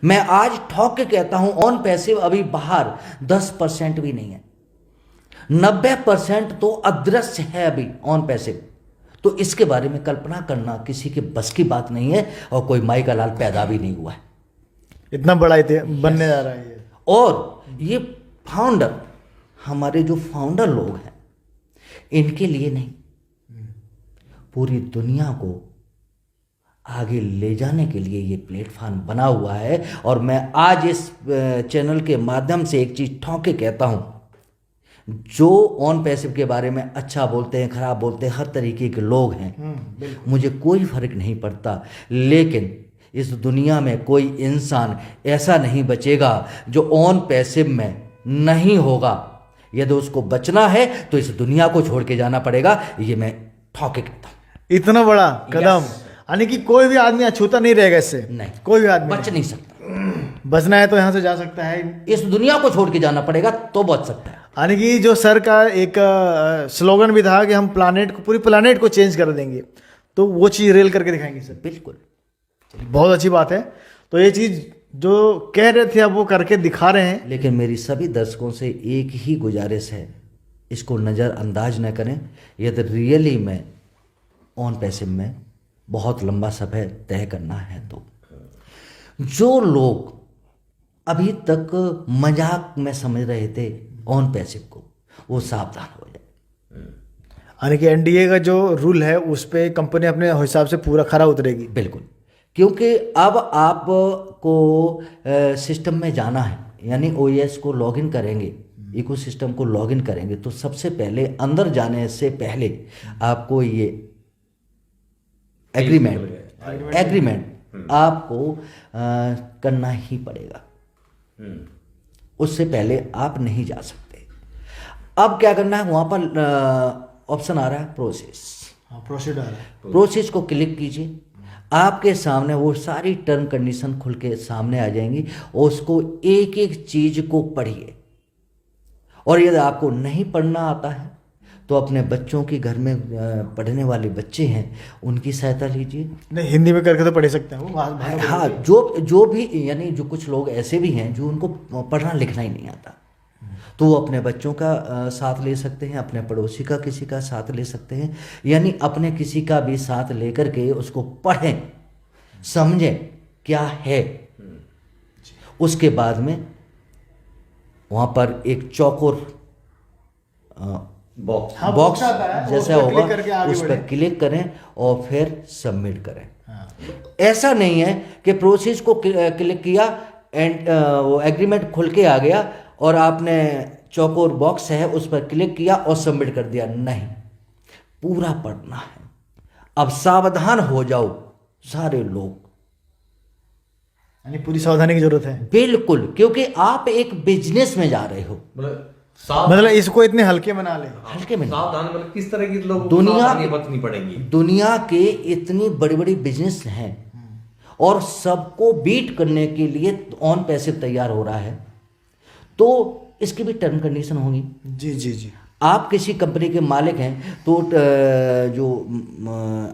मैं आज ठोक के कहता हूं ऑन पैसिव अभी बाहर 10% भी नहीं है, 90% तो अदृश्य है अभी ऑन पैसिव। तो इसके बारे में कल्पना करना किसी के बस की बात नहीं है, और कोई माई का लाल पैदा भी नहीं हुआ है। इतना बड़ा बनने जा रहा है ये। और ये फाउंडर, हमारे जो फाउंडर लोग हैं, इनके लिए नहीं, पूरी दुनिया को आगे ले जाने के लिए ये प्लेटफॉर्म बना हुआ है। और मैं आज इस चैनल के माध्यम से एक चीज ठोक के कहता हूं, जो ऑन पैसिव के बारे में अच्छा बोलते हैं, खराब बोलते हैं, हर तरीके के लोग हैं, मुझे कोई फर्क नहीं पड़ता, लेकिन इस दुनिया में कोई इंसान ऐसा नहीं बचेगा जो ऑन पैसिव में नहीं होगा। यदि उसको बचना है तो इस दुनिया को छोड़ के जाना पड़ेगा, ये मैं ठोक के कहता हूं। इतना बड़ा कदम, यानी कि कोई भी आदमी अछूता नहीं रहेगा इससे। नहीं, कोई भी आदमी बच नहीं सकता। बचना है तो यहाँ से जा सकता है, इस दुनिया को छोड़ के जाना पड़ेगा तो बच सकता है। यानी कि जो सर का एक स्लोगन भी था कि हम प्लानेट को, पूरी प्लानेट को चेंज कर देंगे, तो वो चीज़ रियल करके दिखाएंगे सर। बिल्कुल, बहुत अच्छी बात है। तो ये चीज़ जो कह रहे थे अब वो करके दिखा रहे हैं। लेकिन मेरी सभी दर्शकों से एक ही गुजारिश है, इसको नज़रअंदाज न करें। यदि रियली में ऑन पैसिव में बहुत लंबा सफ़र तय करना है तो जो लोग अभी तक मजाक में समझ रहे थे ऑन पैसिव को, वो सावधान हो जाए। यानी कि एनडीए का जो रूल है उस पर कंपनी अपने हिसाब से पूरा खरा उतरेगी। बिल्कुल, क्योंकि अब आपको सिस्टम में जाना है, यानी ओएस को लॉगिन करेंगे, इकोसिस्टम को लॉगिन करेंगे, तो सबसे पहले अंदर जाने से पहले आपको ये एग्रीमेंट आपको करना ही पड़ेगा। उससे पहले आप नहीं जा सकते। अब क्या करना है, वहाँ पर ऑप्शन आ रहा है प्रोसेस। प्रोसीड आ रहा है, प्रोसेस को क्लिक कीजिए, आपके सामने वो सारी टर्म कंडीशन खुल के सामने आ जाएंगी, और उसको एक एक चीज को पढ़िए। और यदि आपको नहीं पढ़ना आता है तो अपने बच्चों की, घर में पढ़ने वाले बच्चे हैं, उनकी सहायता लीजिए। नहीं हिंदी में करके तो पढ़ सकते हैं वो। हाँ, जो भी, यानी जो कुछ लोग ऐसे भी हैं जो उनको पढ़ना लिखना ही नहीं आता, तो वो अपने बच्चों का साथ ले सकते हैं, अपने पड़ोसी का किसी का साथ ले सकते हैं, यानी अपने किसी का भी साथ लेकर के उसको पढ़ें, समझें क्या है। उसके बाद में वहाँ पर एक चौकोर बॉक्स जैसा होगा, उस पर क्लिक करें और फिर सबमिट करें। ऐसा नहीं है कि प्रोसेस को क्लिक किया एंड वो एग्रीमेंट खुल के आ गया और आपने चौकोर बॉक्स है उस पर क्लिक किया और सबमिट कर दिया। नहीं, पूरा पढ़ना है। अब सावधान हो जाओ सारे लोग, यानी पूरी सावधानी की जरूरत है। बिल्कुल, क्योंकि आप एक बिजनेस में जा रहे हो। मतलब इसको इतने हल्के में ना ले, हल्के में सावधान, मतलब किस तरह की लोगों को दुनिया सावधानी बरतनी पड़ेगी। दुनिया के इतनी बड़ी बड़ी बिजनेस हैं और सबको बीट करने के लिए ऑन पैसिव तैयार हो रहा है, तो इसकी भी टर्म कंडीशन होगी। जी जी जी। आप किसी कंपनी के मालिक हैं तो जो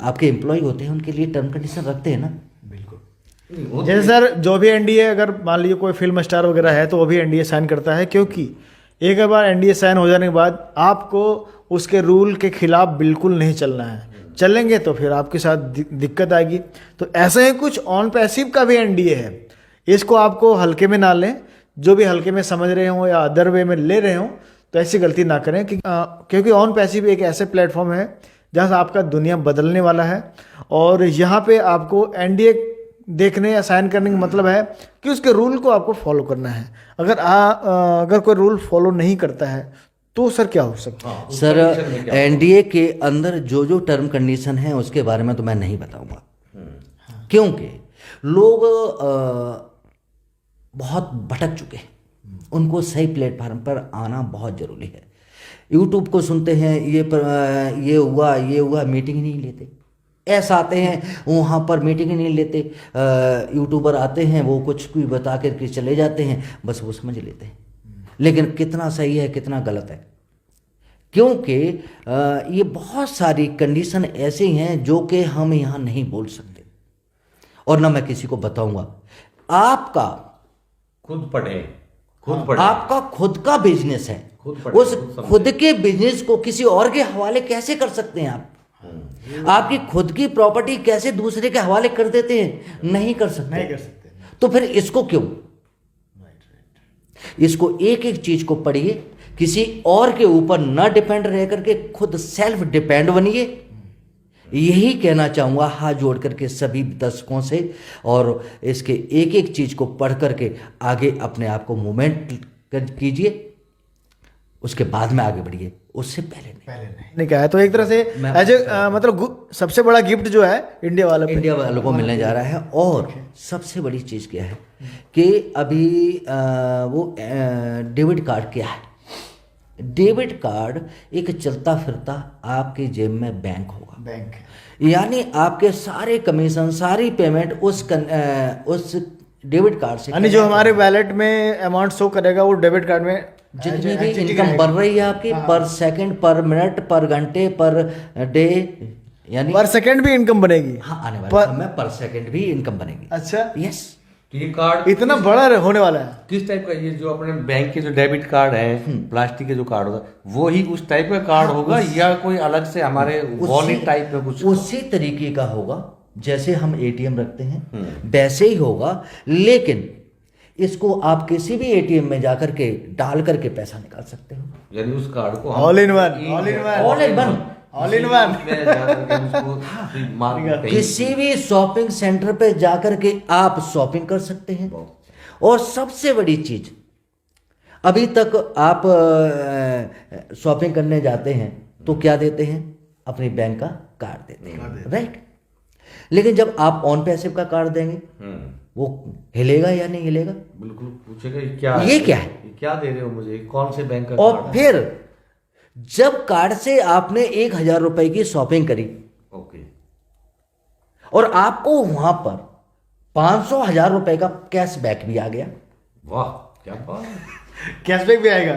आपके एम्प्लॉय होते हैं उनके लिए टर्म कंडीशन रखते हैं ना। बिल्कुल। जैसे सर जो भी एनडीए, अगर मान लीजिए कोई फिल्म स्टार वगैरह है तो वो भी एनडीए साइन करता है, क्योंकि एक बार एनडीए साइन हो जाने के बाद आपको उसके रूल के खिलाफ बिल्कुल नहीं चलना है। चलेंगे तो फिर आपके साथ दिक्कत आएगी। तो ऐसे ही कुछ ऑन पैसिव का भी एनडीए है, इसको आपको हल्के में ना लें। जो भी हल्के में समझ रहे हों या अदर वे में ले रहे हों तो ऐसी गलती ना करें, क्योंकि ऑन पैसिव एक ऐसे प्लेटफॉर्म है जहाँ से आपका दुनिया बदलने वाला है। और यहाँ पे आपको एनडीए देखने या साइन करने का मतलब है कि उसके रूल को आपको फॉलो करना है। अगर कोई रूल फॉलो नहीं करता है तो सर क्या हो सकता है? सर एनडीए के अंदर जो जो टर्म कंडीशन है उसके बारे में तो मैं नहीं बताऊंगा, क्योंकि लोग बहुत भटक चुके हैं, उनको सही प्लेटफार्म पर आना बहुत ज़रूरी है। यूट्यूब को सुनते हैं, ये हुआ, मीटिंग ही नहीं लेते। ऐसा आते हैं वहाँ पर मीटिंग ही नहीं लेते, यूट्यूबर आते हैं वो कुछ भी बता करके चले जाते हैं, बस वो समझ लेते हैं। लेकिन कितना सही है कितना गलत है, क्योंकि ये बहुत सारी कंडीशन ऐसी हैं जो कि हम यहाँ नहीं बोल सकते और ना मैं किसी को बताऊँगा। आपका खुद पढ़े, खुद पढ़े। आपका खुद का बिजनेस है, खुद पढ़े, उस खुद समझे। खुद के बिजनेस को किसी और के हवाले कैसे कर सकते हैं आप? आपकी खुद की प्रॉपर्टी कैसे दूसरे के हवाले कर देते हैं? नहीं कर सकते। नहीं कर सकते। तो फिर इसको क्यों? इसको एक एक चीज को पढ़िए, किसी और के ऊपर न डिपेंड रह करके खुद सेल्फ डिपेंड बनिए। यही कहना चाहूँगा हाथ जोड़ करके सभी दर्शकों से, और इसके एक एक चीज़ को पढ़ करके आगे अपने आप को मूवमेंट कीजिए, उसके बाद में आगे बढ़िए, उससे पहले नहीं। क्या है तो एक तरह से एज मतलब सबसे बड़ा गिफ्ट जो है इंडिया वालों को मिलने जा रहा है। और सबसे बड़ी चीज़ क्या है कि अभी वो डेबिट कार्ड क्या है? डेबिट कार्ड एक चलता फिरता आपके जेब में बैंक होगा। बैंक यानी आपके सारे कमीशन, सारी पेमेंट उस डेबिट कार्ड से, यानी जो हमारे वैलेट में अमाउंट शो करेगा वो डेबिट कार्ड में जितनी भी इनकम बढ़ रही है आपकी पर सेकंड, पर मिनट, पर घंटे, पर डे, यानी पर सेकंड भी इनकम बनेगी। हाँ, आने वाले समय पर सेकंड भी इनकम बनेगी। अच्छा, यस। तो ये कार्ड इतना बड़ा होने वाला है। किस टाइप का? ये जो अपने बैंक के जो डेबिट कार्ड है, प्लास्टिक के जो कार्ड होगा, वो ही उस टाइप का कार्ड होगा या कोई अलग से हमारे वॉलेट टाइप में कुछ? उसी तरीके का होगा जैसे हम एटीएम रखते हैं वैसे ही होगा, लेकिन इसको आप किसी भी एटीएम में जाकर के डाल करके पैसा निकाल सकते हो। यानी उस कार्ड को ऑल इन वन, किसी भी शॉपिंग सेंटर पे जाकर के आप शॉपिंग कर सकते हैं। और सबसे बड़ी चीज, अभी तक आप शॉपिंग करने जाते हैं तो क्या देते हैं? अपनी बैंक का कार्ड देते हैं, राइट? लेकिन जब आप ऑन पैसिव का कार्ड देंगे, वो हिलेगा या नहीं हिलेगा? बिल्कुल पूछेगा क्या ये क्या है? ये क्या दे रहे हो मुझे, कौन से बैंक का और कार्ड है? फिर जब कार्ड से आपने 1,000 रुपए की शॉपिंग करी, ओके, और आपको वहां पर 500,000 रुपए का कैशबैक भी आ गया, वाह क्या बात। कैशबैक भी आएगा।